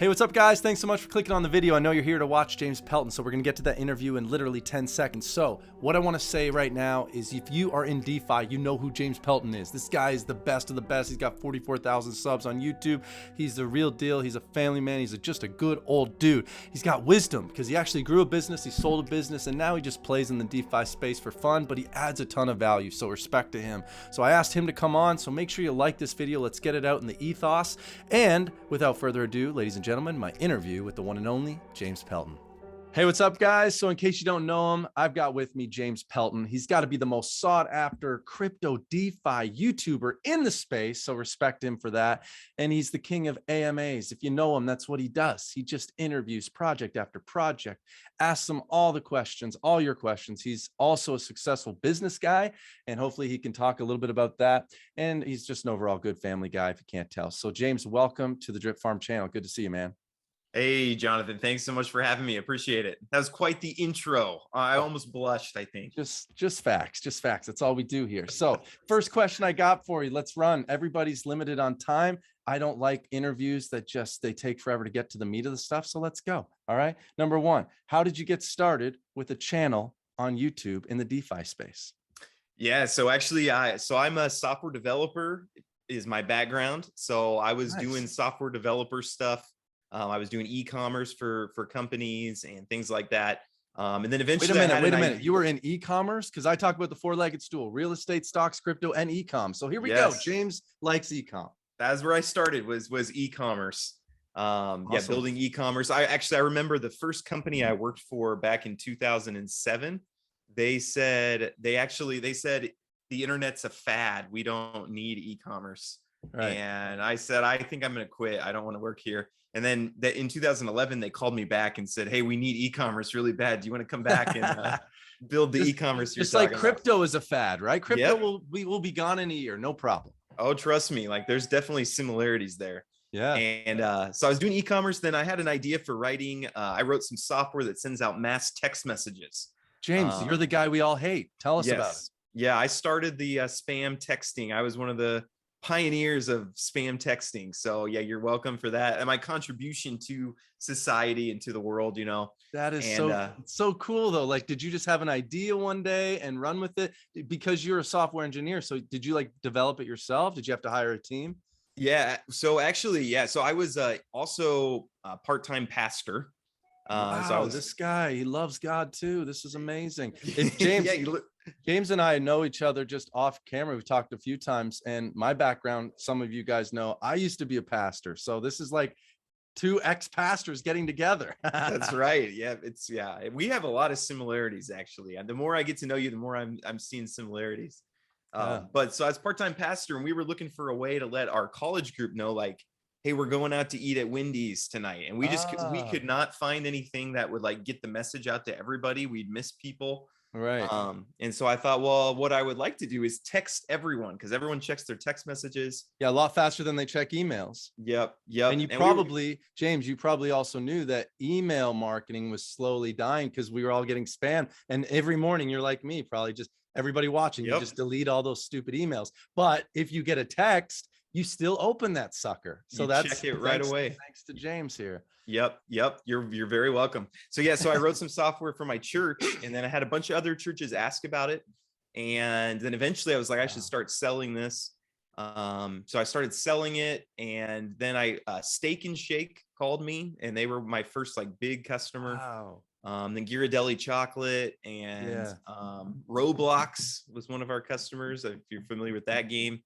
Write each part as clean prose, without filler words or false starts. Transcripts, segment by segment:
Hey, what's up, guys? Thanks so much for clicking on the video. I know you're here to watch James Pelton, so we're going to get to that interview in literally 10 seconds. So what I want to say right now is if you are in DeFi, you know who James Pelton is. This guy is the best of the best. He's got 44,000 subs on YouTube. He's the real deal. He's a family man. He's just a good old dude. He's got wisdom because he actually grew a business. He sold a business, and now he just plays in the DeFi space for fun, but he adds a ton of value, so respect to him. So I asked him to come on, so make sure you like this video. Let's get it out in the ethos. And without further ado, ladies and gentlemen, my interview with the one and only James Pelton. Hey, what's up, guys? So in case you don't know him, I've got with me James Pelton. He's got to be the most sought after crypto DeFi YouTuber in the space, so respect him for that. And he's the king of AMAs. If you know him, that's what he does. He just interviews project after project, asks them all the questions, all your questions. He's also a successful business guy, and hopefully he can talk a little bit about that. And he's just an overall good family guy, if you can't tell. So James, welcome to the Drip Farm channel. Good to see you, man. Hey, Jonathan, thanks so much for having me. Appreciate it. That was quite the intro. I almost blushed, I think. Just facts. That's all we do here. So first question I got for you, let's run. Everybody's limited on time. I don't like interviews that they take forever to get to the meat of the stuff. So let's go. All right. Number one, how did you get started with a channel on YouTube in the DeFi space? Yeah, so actually, I'm a software developer is my background. So I was doing software developer stuff. I was doing e-commerce for companies and things like that. And then eventually, wait a minute. You were in e-commerce? Because I talk about the four-legged stool: real estate, stocks, crypto, and e-com. So here we go. James likes e-com. That's where I started. Was e-commerce. Awesome. Yeah, building e-commerce. I remember the first company I worked for back in 2007. They said the internet's a fad. We don't need e-commerce. Right. And I said, I think I'm going to quit. I don't want to work here. And then in 2011, they called me back and said, hey, we need e-commerce really bad. Do you want to come back and build the e-commerce? Just like crypto is a fad, right? Crypto will be gone in a year. No problem. Oh, trust me. Like there's definitely similarities there. Yeah. And so I was doing e-commerce. Then I had an idea for writing. I wrote some software that sends out mass text messages. James, you're the guy we all hate. Tell us about it. Yeah, I started the spam texting. I was one of the pioneers of spam texting. So yeah, you're welcome for that. And my contribution to society and to the world, that is so cool though. Like, did you just have an idea one day and run with it? Because you're a software engineer. So did you develop it yourself? Did you have to hire a team? Yeah. So actually, yeah. So I was also a part-time pastor. Wow, this guy, he loves God too. This is amazing. James, James and I know each other just off camera. We've talked a few times, and my background, some of you guys know, I used to be a pastor. So this is like two ex-pastors getting together. That's right. Yeah, we have a lot of similarities actually. And the more I get to know you, the more I'm seeing similarities. But so I was part-time pastor, and we were looking for a way to let our college group know, like, hey, we're going out to eat at Wendy's tonight. And we could not find anything that would get the message out to everybody. We'd miss people. Right. And so I thought, well, what I would like to do is text everyone, because everyone checks their text messages. Yeah, a lot faster than they check emails. Yep. And James, you probably also knew that email marketing was slowly dying because we were all getting spam. And every morning, you're like me, probably just everybody watching, you just delete all those stupid emails. But if you get a text, you still open that sucker. So check it right away. Thanks to James here. Yep. You're very welcome. So yeah, so I wrote some software for my church, and then I had a bunch of other churches ask about it. And then eventually I was like, I should start selling this. So I started selling it, and then Steak and Shake called me, and they were my first big customer. Wow. Then Ghirardelli Chocolate and Roblox was one of our customers, if you're familiar with that game.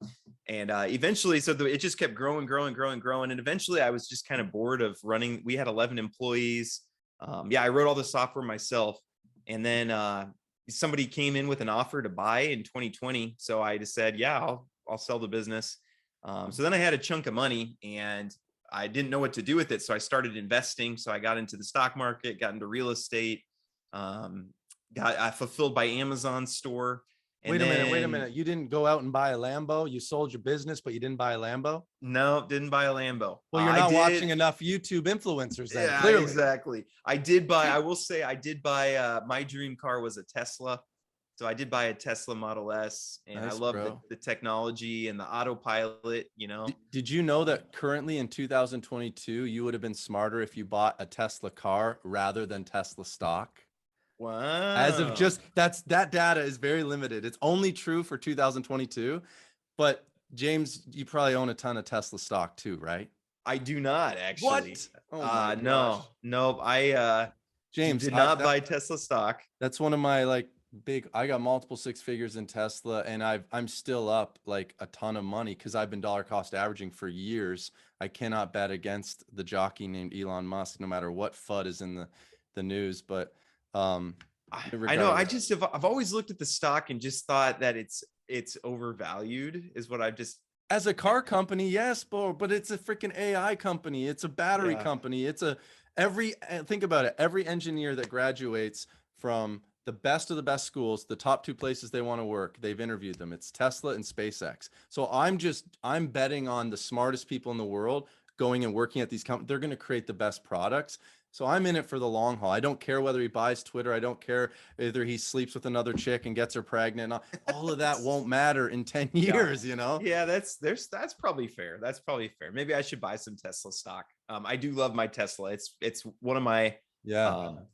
And eventually, it just kept growing. And eventually I was just kind of bored of running. We had 11 employees. I wrote all the software myself. And then somebody came in with an offer to buy in 2020. So I just said, yeah, I'll sell the business. So then I had a chunk of money, and I didn't know what to do with it. So I started investing. So I got into the stock market, got into real estate, got fulfilled by Amazon store. Wait a minute. You didn't go out and buy a Lambo. You sold your business, but you didn't buy a Lambo? No, didn't buy a Lambo. Well, you're not watching enough YouTube influencers then. Yeah, clearly. Exactly. I will say I did buy, my dream car was a Tesla. So I did buy a Tesla Model S, and I Nice, love bro. the technology and the autopilot, Did you know that currently in 2022, you would have been smarter if you bought a Tesla car rather than Tesla stock? As of Wow. just that data is very limited. It's only true for 2022. But James, you probably own a ton of Tesla stock too, right? I do not actually. What? Oh my gosh. No, nope. I James, did not buy Tesla stock. that's one of my like big, I got multiple six figures in Tesla, and I'm still up like a ton of money because I've been dollar cost averaging for years. I cannot bet against the jockey named Elon Musk, no matter what FUD is in the news. But um I know. regardless, I've always looked at the stock and just thought that it's overvalued is what I've just. as a car company, yes, but it's a freaking AI company. It's a battery Yeah. company. Think about it. Every engineer that graduates from the best of the best schools, the top two places they want to work, they've interviewed them. It's Tesla and SpaceX. So I'm betting on the smartest people in the world going and working at these companies. They're going to create the best products. So I'm in it for the long haul. I don't care whether he buys Twitter. I don't care whether he sleeps with another chick and gets her pregnant. All of that won't matter in 10 years, you know? Yeah, that's probably fair. That's probably fair. Maybe I should buy some Tesla stock. I do love my Tesla. It's one of my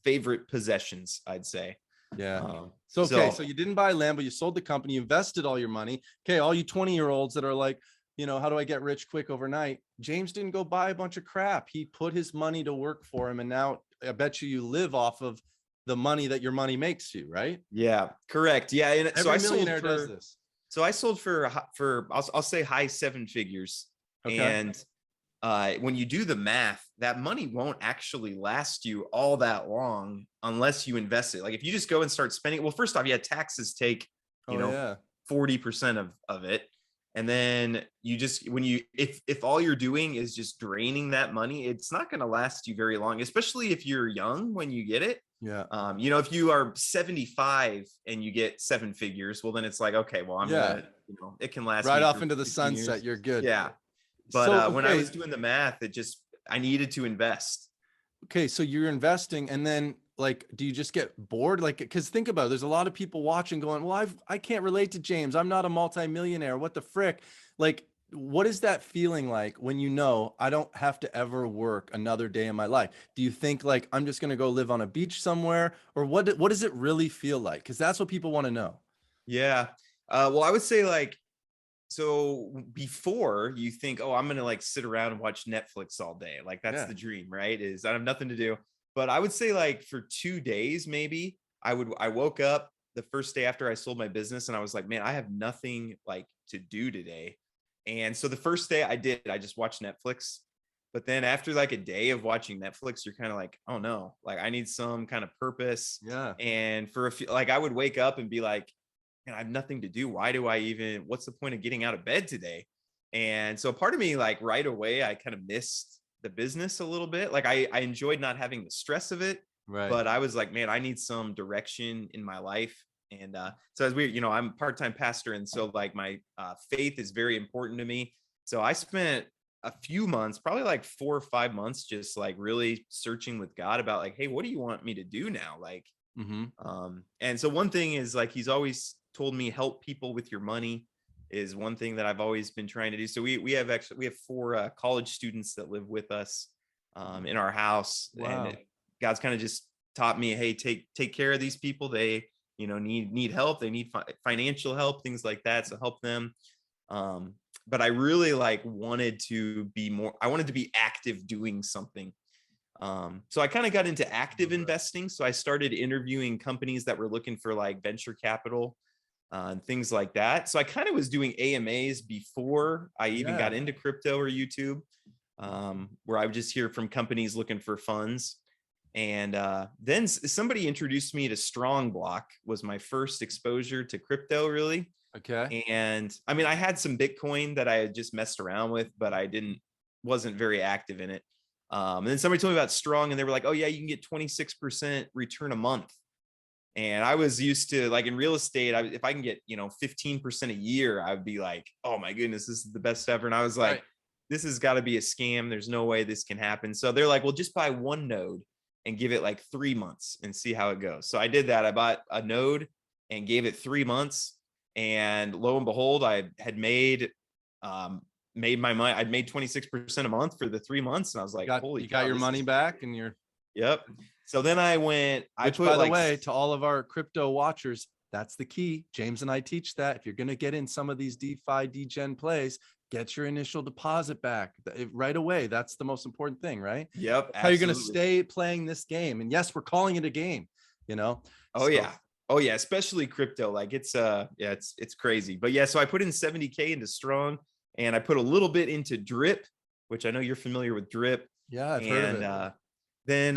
favorite possessions, I'd say. Yeah. So you didn't buy Lambo, you sold the company, you invested all your money. Okay, all you 20-year-olds that are like, how do I get rich quick overnight? James didn't go buy a bunch of crap. He put his money to work for him, and now I bet you live off of the money that your money makes you, right? Yeah, correct. Yeah, and Every millionaire does this. So I sold for I'll say high seven figures. Okay. And when you do the math, that money won't actually last you all that long unless you invest it. Like if you just go and start spending, well, first off, taxes take, 40% of it. And then if all you're doing is just draining that money, it's not going to last you very long, especially if you're young when you get it. Yeah. If you are 75 and you get seven figures, well, then it's like, okay, well, it can last right me off into the 15 sunset. years. You're good. Yeah. But when I was doing the math, I needed to invest. Okay. So you're investing, and then like, do you just get bored? Like, cause think about it, there's a lot of people watching going, well, I can't relate to James. I'm not a multimillionaire. What the frick? Like, what is that feeling like when I don't have to ever work another day in my life? Do you think like, I'm just going to go live on a beach somewhere, or what does it really feel like? Cause that's what people want to know. Yeah. Well, I would say like, so before you think, oh, I'm going to like sit around and watch Netflix all day. Like that's the dream, right? Is I have nothing to do. But I would say like for 2 days, maybe I woke up the first day after I sold my business and I was like, man, I have nothing like to do today. And so the first day I just watched Netflix. But then after like a day of watching Netflix, you're kind of like, oh no, like I need some kind of purpose. Yeah. And for a few, like I would wake up and be like, man, I have nothing to do. What's the point of getting out of bed today? And so part of me, like right away, I kind of missed the business a little bit. Like I enjoyed not having the stress of it, Right. But I was like, man, I need some direction in my life. And so as I'm a part-time pastor. And so like my faith is very important to me. So I spent a few months, probably like 4 or 5 months, just like really searching with God about like, hey, what do you want me to do now? Like, and so one thing is like, he's always told me help people with your money is one thing that I've always been trying to do. So we have 4 college students that live with us in our house. Wow. And God's kind of just taught me, hey, take care of these people. They, need help. They need financial help, things like that. So help them. But I really wanted to be active doing something. So I kind of got into active investing. So I started interviewing companies that were looking for like venture capital and things like that. So I kind of was doing AMAs before I even got into crypto or YouTube, where I would just hear from companies looking for funds. And then somebody introduced me to Strong Block, was my first exposure to crypto, really. Okay. And I mean, I had some Bitcoin that I had just messed around with, but I wasn't very active in it. And then somebody told me about Strong, and they were like, oh yeah, you can get 26% return a month. And I was used to, like, in real estate, if I can get 15% a year, I would be like, oh my goodness, this is the best ever. And I was like, this has got to be a scam. There's no way this can happen. So they're like, well, just buy one node and give it like 3 months and see how it goes. So I did that. I bought a node, and gave it 3 months. And lo and behold, I had made my money. I'd made 26% a month for the 3 months. And I was like, holy you cow, got your money back and yep. So then I went, which by the way, to all of our crypto watchers, that's the key. James and I teach that if you're going to get in some of these DeFi degen plays, get your initial deposit back right away. That's the most important thing, right? Yep. How you're going to stay playing this game. And yes, we're calling it a game, you know? Oh, yeah. Oh yeah. Especially crypto. Like it's crazy, but yeah. So I put in 70K into Strong, and I put a little bit into Drip, which I know you're familiar with Drip. Yeah. I've heard of it. Then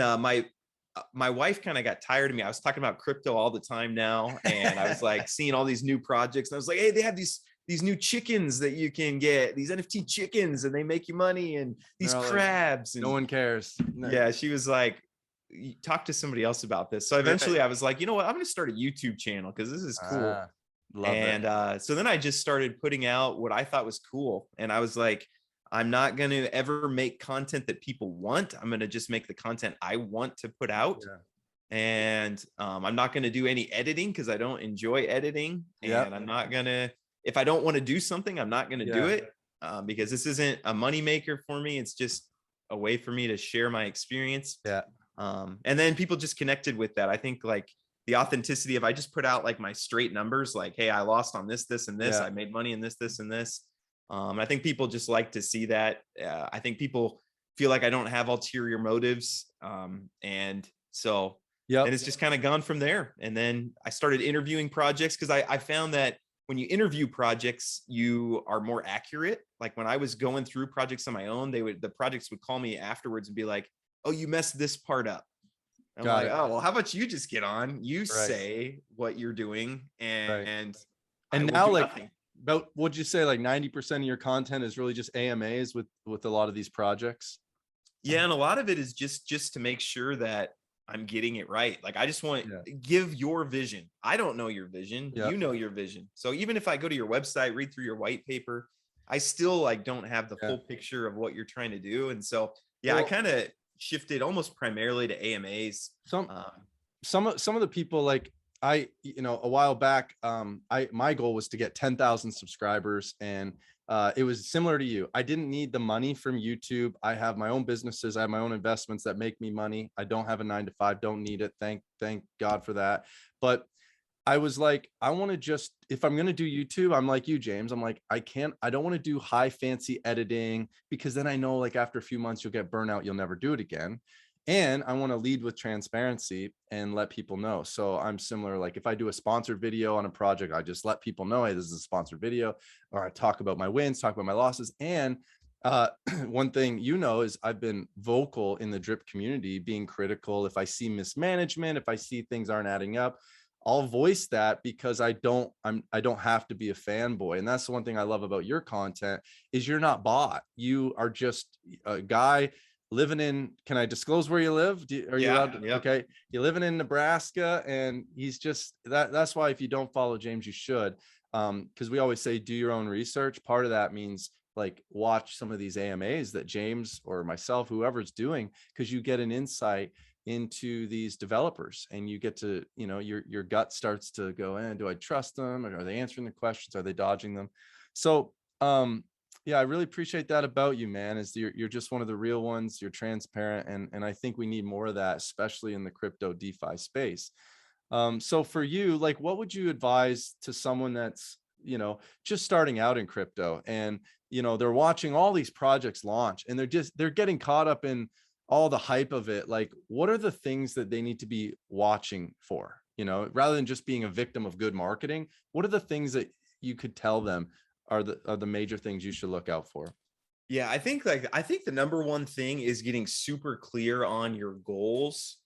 my wife kind of got tired of me. I was talking about crypto all the time now. And I was like seeing all these new projects, and I was like, hey, they have these new chickens that you can get, these NFT chickens, and they make you money, and these crabs. No one cares. No. Yeah. She was like, talk to somebody else about this. So eventually I was like, you know what, I'm going to start a YouTube channel because this is cool. So then I just started putting out what I thought was cool. And I was like, I'm not going to ever make content that people want. I'm going to just make the content I want to put out. Yeah. And I'm not going to do any editing because I don't enjoy editing. And I'm not going to, if I don't want to do something, I'm not going to do it because this isn't a moneymaker for me. It's just a way for me to share my experience. Yeah. And then people just connected with that. I think like the authenticity of, I just put out like my straight numbers, like, hey, I lost on this, this, and this. I made money in this, this, and this. I think people just like to see that. I think people feel like I don't have ulterior motives. And so and it's just kind of gone from there. And then I started interviewing projects because I found that when you interview projects, you are more accurate. Like when I was going through projects on my own, the projects would call me afterwards and be like, oh, you messed this part up. I'm like, oh, well, how about you just get on, you say what you're doing, and now like nothing. About, would you say like 90% of your content is really just AMAs with a lot of these projects? Yeah. And a lot of it is just to make sure that I'm getting it right. Like, I just want give your vision. I don't know your vision. You know your vision. So even if I go to your website, read through your white paper, I still like don't have the full picture of what you're trying to do. And so, I kind of shifted almost primarily to AMAs. Some of the people, like a while back, my goal was to get 10,000 subscribers, and it was similar to you. I didn't need the money from YouTube. I have my own businesses. I have my own investments that make me money. I don't have a 9-to-5, don't need it. Thank God for that. But I was like, I want to just, if I'm going to do YouTube, I'm like you, James. I'm like, I don't want to do high fancy editing, because then I know like after a few months, you'll get burnout. You'll never do it again. And I want to lead with transparency and let people know. So I'm similar. Like if I do a sponsored video on a project, I just let people know, hey, this is a sponsored video, or I talk about my wins, talk about my losses. And one thing, is I've been vocal in the drip community, being critical. If I see mismanagement, if I see things aren't adding up, I'll voice that, because I don't have to be a fanboy. And that's the one thing I love about your content, is you're not bought. You are just a guy living in, can I disclose where you live? Are you allowed to? Okay. You're living in Nebraska, and he's just that's why if you don't follow James, you should. Because we always say, do your own research. Part of that means like watch some of these AMAs that James or myself, whoever's doing, because you get an insight into these developers, and you get to, your gut starts to go, do I trust them? Or are they answering the questions? Are they dodging them? So, I really appreciate that about you, man, is you're just one of the real ones. You're transparent. And I think we need more of that, especially in the crypto DeFi space. So for you, like, what would you advise to someone that's, just starting out in crypto, and, they're watching all these projects launch, and they're getting caught up in all the hype of it? Like, what are the things that they need to be watching for, rather than just being a victim of good marketing? What are the things that you could tell them are the major things you should look out for? Yeah, I think the number one thing is getting super clear on your goals,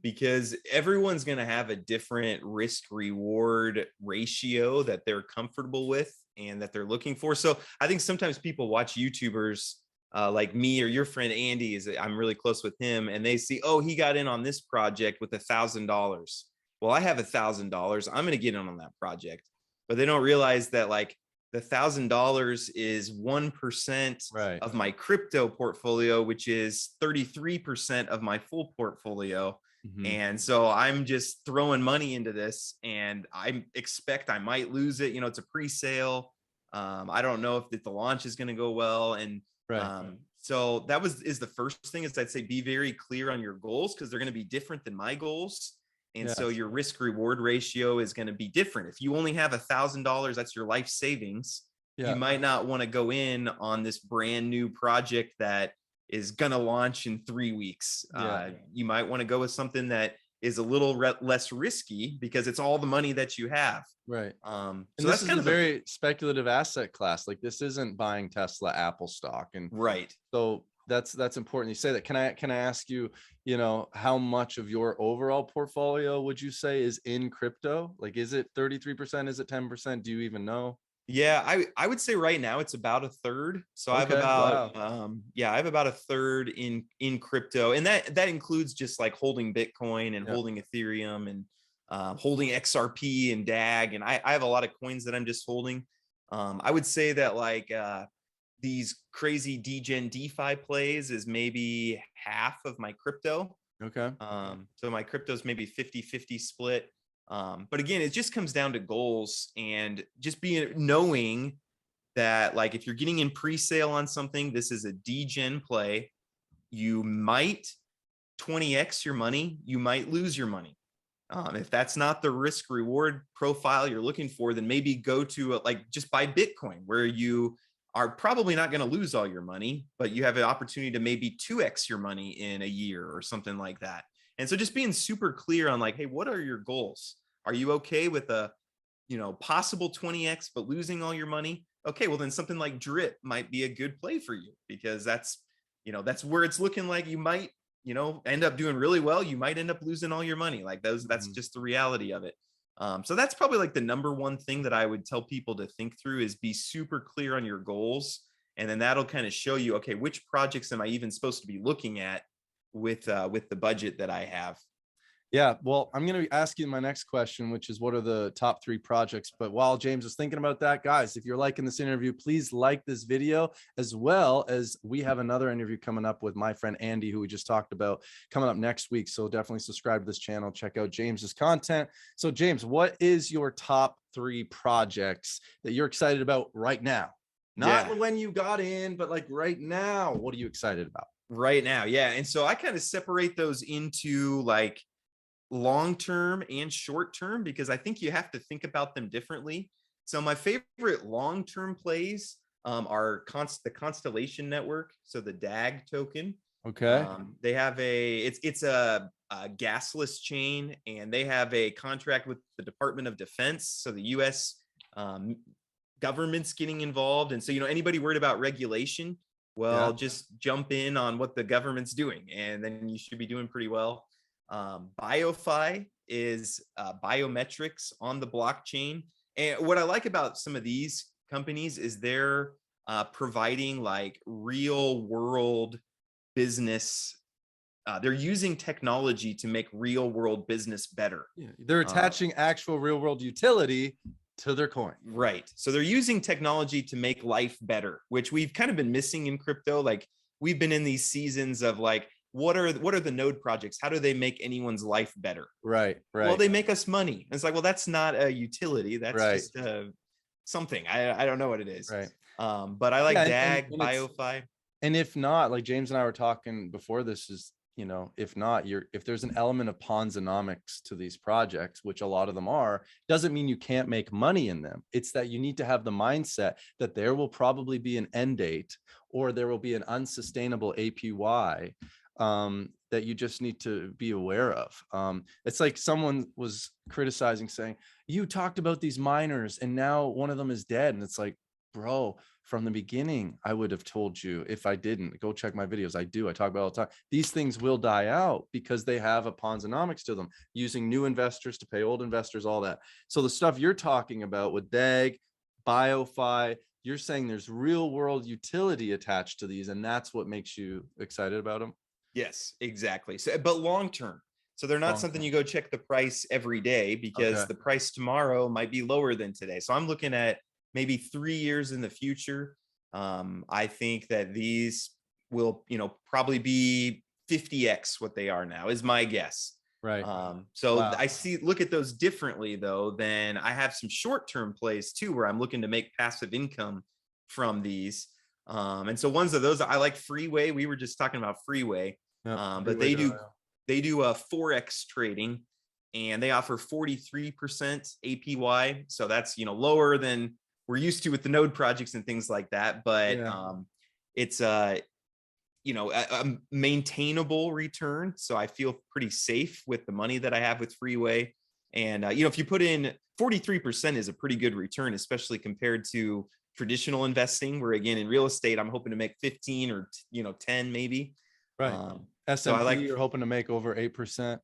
because everyone's going to have a different risk reward ratio that they're comfortable with and that they're looking for. So I think sometimes people watch YouTubers like me or your friend Andy, I'm really close with him, and they see, oh, he got in on this project with $1,000. Well, I have $1,000. I'm going to get in on that project. But they don't realize that, like, the $1,000 is 1% Right. of my crypto portfolio, which is 33% of my full portfolio. Mhm. And so I'm just throwing money into this, and I expect I might lose it. You know, it's a pre-sale. I don't know if the launch is going to go well. And Right. so that is the first thing is I'd say be very clear on your goals, because they're going to be different than my goals. And so Yes. your risk reward ratio is going to be different. If you only have $1,000, that's your life savings. You Yeah. might not want to go in on this brand new project that is going to launch in 3 weeks. Yeah. You might want to go with something that is a little less risky because it's all the money that you have. Right. So And that's this is kind a of the very speculative asset class. Like this isn't buying Tesla, Apple stock. And right. so that's important you say that. Can I ask you, you know, how much of your overall portfolio would you say is in crypto? Like, is it 33%? Is it 10%? Do you even know? Yeah, I would say right now it's about a third. So I have Okay. about Wow. I have about a third in crypto, and that includes just like holding Bitcoin and Yeah. holding Ethereum and holding XRP and DAG, and I have a lot of coins that I'm just holding. I would say that like these crazy degen DeFi plays is maybe half of my crypto. Okay. So my crypto is maybe 50-50 split. But again, it just comes down to goals and just knowing that like if you're getting in pre-sale on something, this is a degen play. You might 20x your money, you might lose your money. If that's not the risk reward profile you're looking for, then maybe go to like just buy Bitcoin, where you are probably not going to lose all your money, but you have an opportunity to maybe 2x your money in a year or something like that. And so just being super clear on like, hey, what are your goals? Are you okay with a, you know, possible 20x but losing all your money? Okay, well then something like drip might be a good play for you, because that's, you know, that's where it's looking like you might, you know, end up doing really well. You might end up losing all your money. Like that's just the reality of it. So that's probably like the number one thing that I would tell people to think through is be super clear on your goals. And then that'll kind of show you, okay, which projects am I even supposed to be looking at with the budget that I have? Yeah, well, I'm going to be asking my next question, which is what are the top 3 projects? But while James is thinking about that, guys, if you're liking this interview, please like this video, as well as we have another interview coming up with my friend Andy, who we just talked about, coming up next week. So definitely subscribe to this channel, check out James's content. So James, what is your top 3 projects that you're excited about right now? Not when you got in, but like right now, what are you excited about? Right now, yeah. And so I kind of separate those into like long-term and short-term, because I think you have to think about them differently. So my favorite long-term plays are the Constellation Network, so the DAG token. Okay. They have it's a gasless chain, and they have a contract with the Department of Defense, so the U.S. Government's getting involved. And so, you know, anybody worried about regulation, well, just jump in on what the government's doing, and then you should be doing pretty well. BioFi is biometrics on the blockchain. And what I like about some of these companies is they're providing like real world business. They're using technology to make real world business better. Yeah, they're attaching actual real world utility to their coin. Right. So they're using technology to make life better, which we've kind of been missing in crypto. Like we've been in these seasons of like, what are the node projects? How do they make anyone's life better? Right. Well, they make us money. And it's like, well, that's not a utility. That's just something. I don't know what it is. Right. But I like DAG, and BioFi. And if not, like James and I were talking before this, is, you know, if not, if there's an element of Ponzonomics to these projects, which a lot of them are, doesn't mean you can't make money in them. It's that you need to have the mindset that there will probably be an end date, or there will be an unsustainable APY that you just need to be aware of. It's like someone was criticizing, saying, you talked about these miners and now one of them is dead. And it's like, bro, from the beginning, I would have told you. If I didn't, go check my videos. I talk about it all the time. These things will die out because they have a Ponzonomics to them, using new investors to pay old investors, all that. So the stuff you're talking about with DAG, BioFi, you're saying there's real world utility attached to these, and that's what makes you excited about them. Yes, exactly. So, but long term. So they're not something you go check the price every day, because the price tomorrow might be lower than today. So I'm looking at maybe 3 years in the future, I think that these will, probably be 50x what they are now, is my guess. Right. So Wow. I look at those differently though. Then I have some short-term plays too, where I'm looking to make passive income from these. And so ones of those, I like Freeway. We were just talking about Freeway, Yep. but they do Forex trading, and they offer 43% APY. So that's, lower than we're used to with the node projects and things like that. But it's a maintainable return. So I feel pretty safe with the money that I have with Freeway. And, if you put in 43% is a pretty good return, especially compared to traditional investing, where again, in real estate, I'm hoping to make 15 or, 10 maybe. Right. S&P, so I like, you're hoping to make over 8%.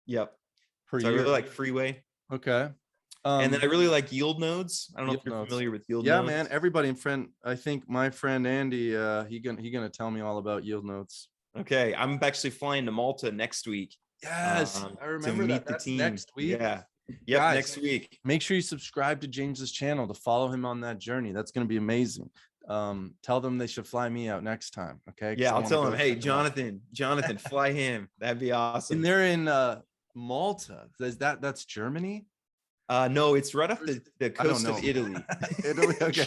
Yep. Per so year. I really like Freeway. Okay. And then I really like yield nodes. I don't know if you're familiar with yield nodes. Yeah, man. Everybody I think my friend Andy, he gonna tell me all about yield nodes. Okay. I'm actually flying to Malta next week. Yes, I remember to meet that. the That's team next week. Yeah. Yep. Guys, next week. Make sure you subscribe to James's channel to follow him on that journey. That's going to be amazing. Tell them they should fly me out next time. Okay. Yeah, I'll tell them, hey, Jonathan, fly him. That'd be awesome. And they're in Malta. That's Germany? No, it's right off the coast of Italy. Italy, okay.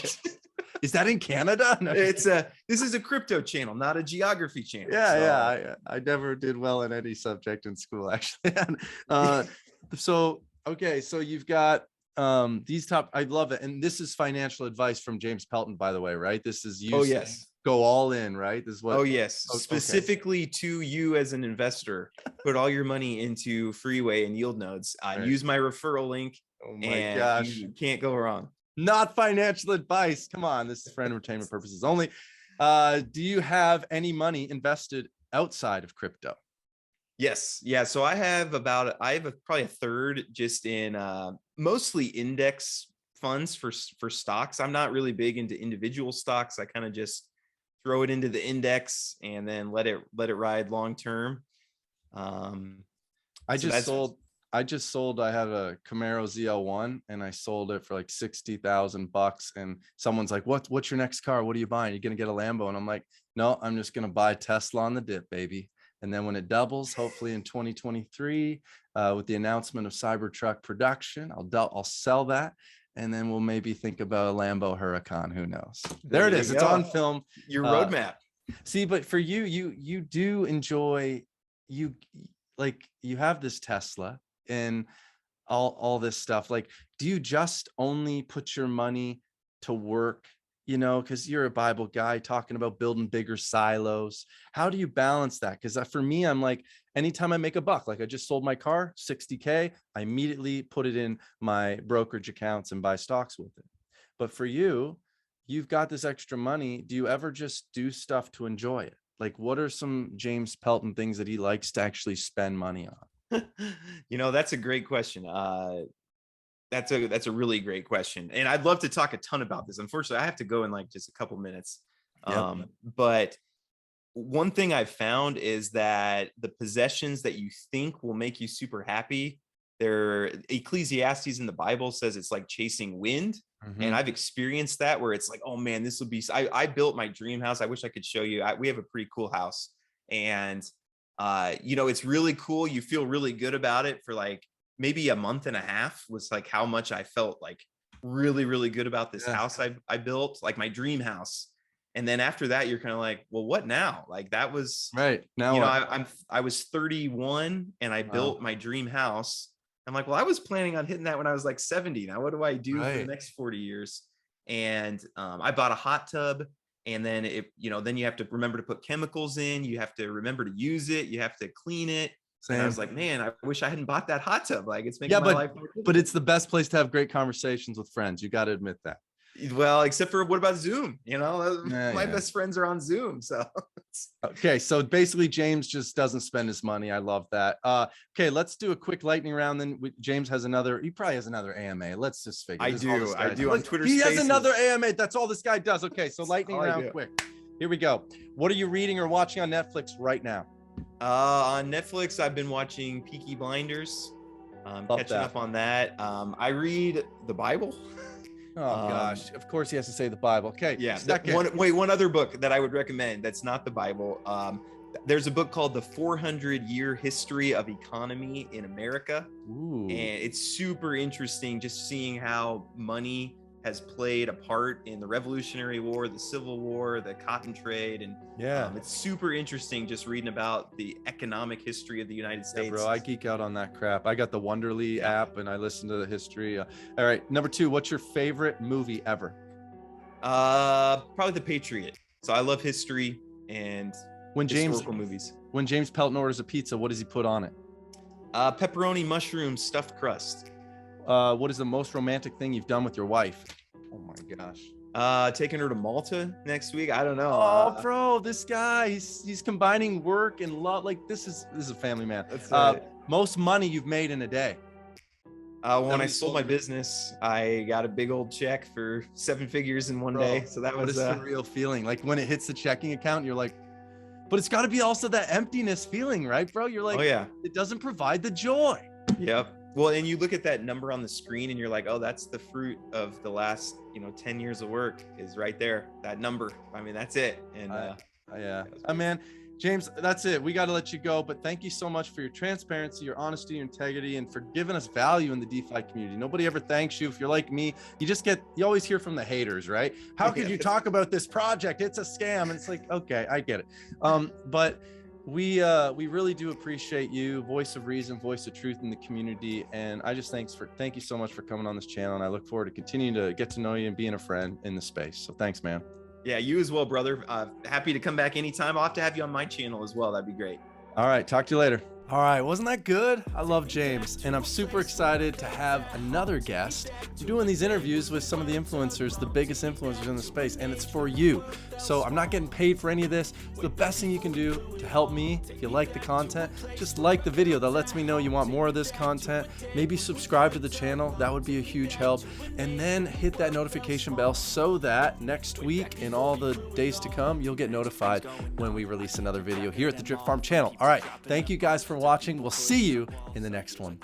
Is that in Canada? No. This is a crypto channel, not a geography channel. Yeah. I never did well in any subject in school, actually. So you've got these top, I love it. And this is financial advice from James Pelton, by the way, right? This is you. Oh, yes. Go all in, right? This is what. Oh, yes. Specifically to you as an investor, put all your money into Freeway and yield nodes. Right. Use my referral link. Oh my gosh. You can't go wrong. Not financial advice. Come on. This is for entertainment purposes only. Do you have any money invested outside of crypto? Yes. Yeah. So I have probably a third just in mostly index funds for stocks. I'm not really big into individual stocks. I kind of just throw it into the index and then let it ride long term. I just sold. I have a Camaro ZL1 and I sold it for like $60,000. And someone's like, what's your next car? What are you buying? You're going to get a Lambo? And I'm like, no, I'm just going to buy Tesla on the dip, baby. And then when it doubles, hopefully in 2023, with the announcement of Cybertruck production, I'll sell that. And then we'll maybe think about a Lambo Huracan. Who knows? There it is. It's on film. Your roadmap. See, but for you do enjoy, you have this Tesla and all this stuff. Like, do you just only put your money to work, because you're a Bible guy talking about building bigger silos? How do you balance that? Because for me, I'm like, anytime I make a buck, like I just sold my car, $60K, I immediately put it in my brokerage accounts and buy stocks with it. But for you, you've got this extra money. Do you ever just do stuff to enjoy it? Like, what are some James Pelton things that he likes to actually spend money on? That's a great question. That's a really great question. And I'd love to talk a ton about this. Unfortunately, I have to go in like just a couple minutes. Yep. But one thing I've found is that the possessions that you think will make you super happy, Ecclesiastes in the Bible says it's like chasing wind. Mm-hmm. And I've experienced that where it's like, oh man, this will be, I built my dream house. I wish I could show you. We have a pretty cool house, and it's really cool. You feel really good about it for like maybe a month and a half was like how much I felt like really, really good about this house I built, like my dream house. And then after that, you're kind of like, well, what now? Like that was right now. I was 31 and I built my dream house. I'm like, well, I was planning on hitting that when I was like 70. Now, what do I do for the next 40 years? And I bought a hot tub. And then then you have to remember to put chemicals in. You have to remember to use it. You have to clean it. Same. And I was like, man, I wish I hadn't bought that hot tub. Like it's making my life more difficult. But it's the best place to have great conversations with friends. You got to admit that. Well, except for what about Zoom? My best friends are on Zoom. So okay, so basically James just doesn't spend his money. I love that. Okay, let's do a quick lightning round. Then James has he probably has another AMA. Let's just figure. I do on Twitter. He has another AMA. That's all this guy does. Okay, so lightning round, quick. Here we go. What are you reading or watching on Netflix right now? On Netflix, I've been watching Peaky Blinders. Catching up on that. I read the Bible. Oh gosh, of course he has to say the Bible. Okay. Yeah. Second. One other book that I would recommend that's not the Bible. There's a book called The 400-Year History of Economy in America. Ooh. And it's super interesting just seeing how money has played a part in the Revolutionary War, the Civil War, the cotton trade. And it's super interesting just reading about the economic history of the United States. Yeah, bro, I geek out on that crap. I got the Wonderly app and I listen to the history. All right, number 2, what's your favorite movie ever? Probably The Patriot. So I love history and historical movies. When James Pelton orders a pizza, what does he put on it? Pepperoni, mushroom, stuffed crust. What is the most romantic thing you've done with your wife? Oh my gosh. Taking her to Malta next week. I don't know. Oh, bro, this guy, he's combining work and love. Like this is a family man. Most money you've made in a day? When I sold my business, I got a big old check for 7 figures in one day. So that was a real feeling. Like when it hits the checking account, you're like, but it's got to be also that emptiness feeling, right, bro? You're like, oh yeah, it doesn't provide the joy. Yep. Well, and you look at that number on the screen and you're like, oh, that's the fruit of the last, 10 years of work is right there. That number. I mean, that's it. And man, James, that's it. We got to let you go, but thank you so much for your transparency, your honesty, your integrity, and for giving us value in the DeFi community. Nobody ever thanks you. If you're like me, you always hear from the haters, right? How could you talk about this project? It's a scam. And it's like, okay, I get it. But we really do appreciate you, voice of reason, voice of truth in the community. And I just thank you so much for coming on this channel. And I look forward to continuing to get to know you and being a friend in the space. So thanks, man. Yeah, you as well, brother. Happy to come back anytime. I'll have to have you on my channel as well. That'd be great. All right. Talk to you later. All right, wasn't that good? I love James, and I'm super excited to have another guest. I'm doing these interviews with some of the influencers, the biggest influencers in the space, and it's for you. So I'm not getting paid for any of this. It's the best thing you can do to help me. If you like the content, just like the video. That lets me know you want more of this content. Maybe subscribe to the channel. That would be a huge help. And then hit that notification bell so that next week and all the days to come, you'll get notified when we release another video here at the Drip Farm channel. All right, thank you guys for watching. We'll see you in the next one.